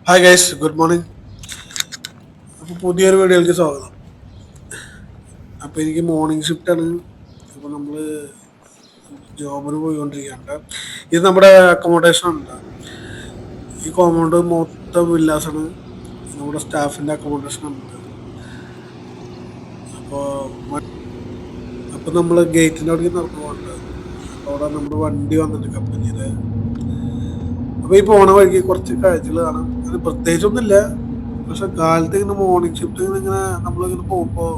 Hi guys, good morning. അപ്പോൾ പുതിയൊരു വീഡിയോയിലേക്ക് സ്വാഗതം. അപ്പോൾ എനിക്ക് മോർണിംഗ് ഷിഫ്റ്റാണ്. അപ്പോൾ നമ്മൾ ജോബിന് പോയിക്കൊണ്ടിരിക്കുകയാണ്. ഇത് നമ്മുടെ അക്കോമഡേഷൻ ഉണ്ട്. ഈ കോമ്പൗണ്ട് മൊത്തം വില്ലാസാണ്. നമ്മുടെ സ്റ്റാഫിൻ്റെ അക്കോമഡേഷൻ ഉണ്ട്. അപ്പോൾ അപ്പോൾ നമ്മൾ ഗേറ്റിൻ്റെ അവിടേക്ക് നടന്നു പോകുന്നുണ്ട്. അപ്പോൾ അവിടെ നമ്മുടെ വണ്ടി വന്നിട്ട് കമ്പനിയുടെ. അപ്പോൾ ഈ പോണ വഴിക്ക് കുറച്ച് കാഴ്ചകൾ കാണാം. അത് പ്രത്യേകിച്ചൊന്നുമില്ല. പക്ഷെ കാലത്ത് ഇങ്ങനെ മോർണിംഗ് ഷിഫ്റ്റ് ഇങ്ങനെ നമ്മളിങ്ങനെ പോകുമ്പോൾ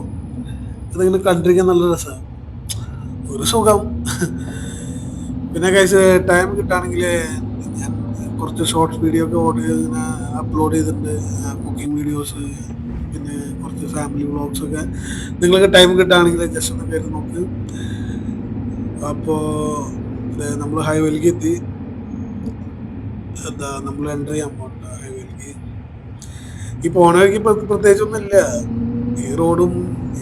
ഇതിങ്ങനെ കണ്ടിരിക്കാൻ നല്ല രസമാണ്, ഒരു സുഖം. പിന്നെ കഴിച്ച് ടൈം കിട്ടുകയാണെങ്കിൽ ഞാൻ കുറച്ച് ഷോർട്സ് വീഡിയോ ഒക്കെ ഓർഡർ ചെയ്ത് ഇങ്ങനെ അപ്ലോഡ് ചെയ്തിട്ടുണ്ട്. കുക്കിംഗ് വീഡിയോസ്, പിന്നെ കുറച്ച് ഫാമിലി വ്ളോഗ്സ് ഒക്കെ. നിങ്ങൾക്ക് ടൈം കിട്ടുകയാണെങ്കിൽ ജസ്റ്റ് ഒന്ന് കയറി നോക്ക്. അപ്പോൾ നമ്മൾ ഹൈവേയിലേക്ക് എത്തി. എന്താ നമ്മൾ എൻ്റർ ചെയ്യാൻ പോകണ്ട ഹൈവേയിലേക്ക്. ഈ പോണ വഴിക്ക് പ്രത്യേകിച്ചൊന്നുമില്ല. ഈ റോഡും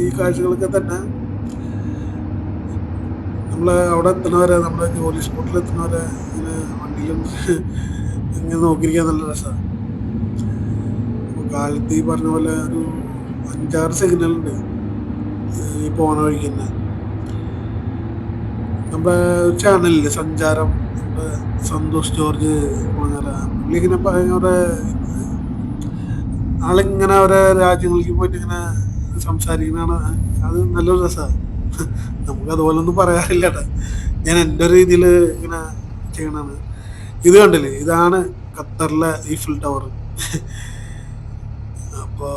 ഈ കാഴ്ചകളൊക്കെ തന്നെ. നമ്മൾ അവിടെ എത്തുന്നവരെ, നമ്മുടെ ജോലി സ്പോട്ടിൽ എത്തുന്നവരെ ഇങ്ങനെ വണ്ടിയിലും ഇങ്ങനെ നോക്കിയിരിക്കാൻ നല്ല രസമാണ്. അപ്പോൾ കാലത്ത് ഈ പറഞ്ഞ പോലെ ഒരു 5-6 സിഗ്നലുണ്ട് ഈ പോണ വഴിക്ക് തന്നെ. നമ്മുടെ ചാനലില്ലേ സഞ്ചാരം, നമ്മുടെ സന്തോഷ് ജോർജ് പുള്ളിങ്ങനെ ഭയങ്കര ആളിങ്ങനെ ഓരോ രാജ്യങ്ങളിലേക്ക് പോയിട്ട് ഇങ്ങനെ സംസാരിക്കുന്നതാണ്. അത് നല്ലൊരു രസമാണ്. നമുക്ക് അതുപോലെ ഒന്നും പറയാറില്ല കേട്ടോ. ഞാൻ എൻ്റെ ഒരു രീതിയിൽ ഇങ്ങനെ ചെയ്യണതാണ്. ഇത് കണ്ടില്ലേ, ഇതാണ് ഖത്തറിലെ ഈഫിൽ ടവർ. അപ്പോൾ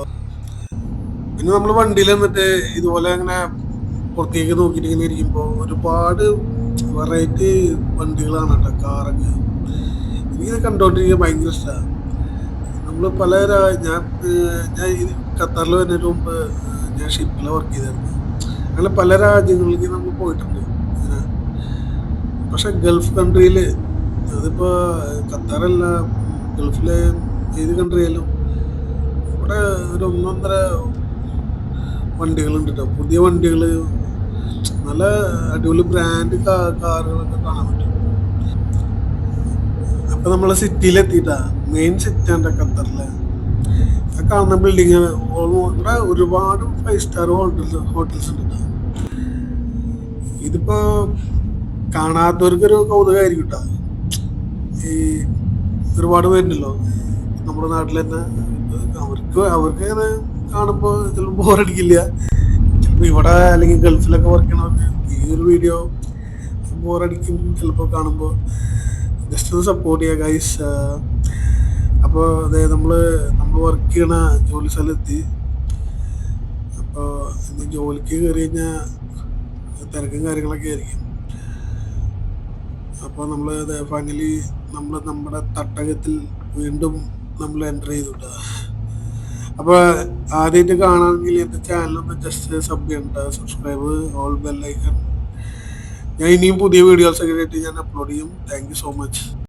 പിന്നെ നമ്മൾ വണ്ടിയിൽ നിന്നിട്ട് ഇതുപോലെ ഇങ്ങനെ പുറത്തേക്ക് നോക്കിയിട്ട് ഇങ്ങനെ ഇരിക്കുമ്പോൾ ഒരുപാട് വെറൈറ്റി വണ്ടികളാണ് കേട്ടോ, കാറൊക്കെ. എനിക്കിത് കണ്ടുകൊണ്ടിരിക്കാൻ ഭയങ്കര ഇഷ്ടമാണ്. നമ്മൾ ഞാൻ ഞാൻ ഈ ഖത്തറിൽ വരുന്നതിന് മുമ്പ് ഞാൻ ഷിപ്പിൽ വർക്ക് ചെയ്തിരുന്നു. അങ്ങനെ പല രാജ്യങ്ങളിലേക്ക് നമ്മൾ പോയിട്ടുണ്ട് ഇങ്ങനെ. പക്ഷെ ഗൾഫ് കൺട്രിയിൽ, അതിപ്പോൾ ഖത്തറല്ല, ഗൾഫിലെ ഏത് കൺട്രിയിലും ഇവിടെ ഒരു 1.5 വണ്ടികളുണ്ട് കേട്ടോ. പുതിയ വണ്ടികൾ, നല്ല അടിപൊളി ബ്രാൻഡ് കാറുകളൊക്കെ കാണാൻ പറ്റും. അപ്പം നമ്മൾ സിറ്റിയിലെത്തിയിട്ടാ, മെയിൻ സിറ്റിയാണ് ഖത്തറിലെ. ആ കാണുന്ന ബിൽഡിങ് ഇവിടെ ഒരുപാട് 5 സ്റ്റാർ ഹോട്ടൽസ് ഉണ്ട് കേട്ടോ. ഇതിപ്പോ കാണാത്തവർക്കൊരു കൗതുകമായിരിക്കും കേട്ടോ. ഈ ഒരുപാട് പേരുണ്ടല്ലോ നമ്മുടെ നാട്ടിൽ തന്നെ, അവർക്ക് അങ്ങനെ കാണുമ്പോൾ ചിലപ്പോൾ ബോറടിക്കില്ല. ചിലപ്പോൾ ഇവിടെ അല്ലെങ്കിൽ ഗൾഫിലൊക്കെ വർക്ക് ചെയ്യണവർക്ക് ഈ ഒരു വീഡിയോ ബോറടിക്കും ചിലപ്പോൾ കാണുമ്പോൾ. ജസ്റ്റ് ഒന്ന് സപ്പോർട്ട് ചെയ്യുക ഗൈസ്. അപ്പോൾ അതെ, നമ്മൾ വർക്ക് ചെയ്യണ ജോലി സ്ഥലത്തെത്തി. അപ്പോൾ ഇനി ജോലിക്ക് കയറി കഴിഞ്ഞാൽ തിരക്കും കാര്യങ്ങളൊക്കെ ആയിരിക്കും. അപ്പോൾ നമ്മൾ ഫൈനലി നമ്മുടെ തട്ടകത്തിൽ വീണ്ടും നമ്മൾ എൻ്റർ ചെയ്തിട്ട്. അപ്പോൾ ആദ്യമായിട്ട് കാണാമെങ്കിൽ എൻ്റെ ചാനലൊന്ന് ജസ്റ്റ് സബ് ചെയ്യണ്ട, സബ്സ്ക്രൈബ്, ഓൾ ബെൽ ഐക്കൺ. ഞാൻ ഇനിയും പുതിയ വീഡിയോസൊക്കെ ആയിട്ട് ഞാൻ അപ്ലോഡ് ചെയ്യും. Thank you so much.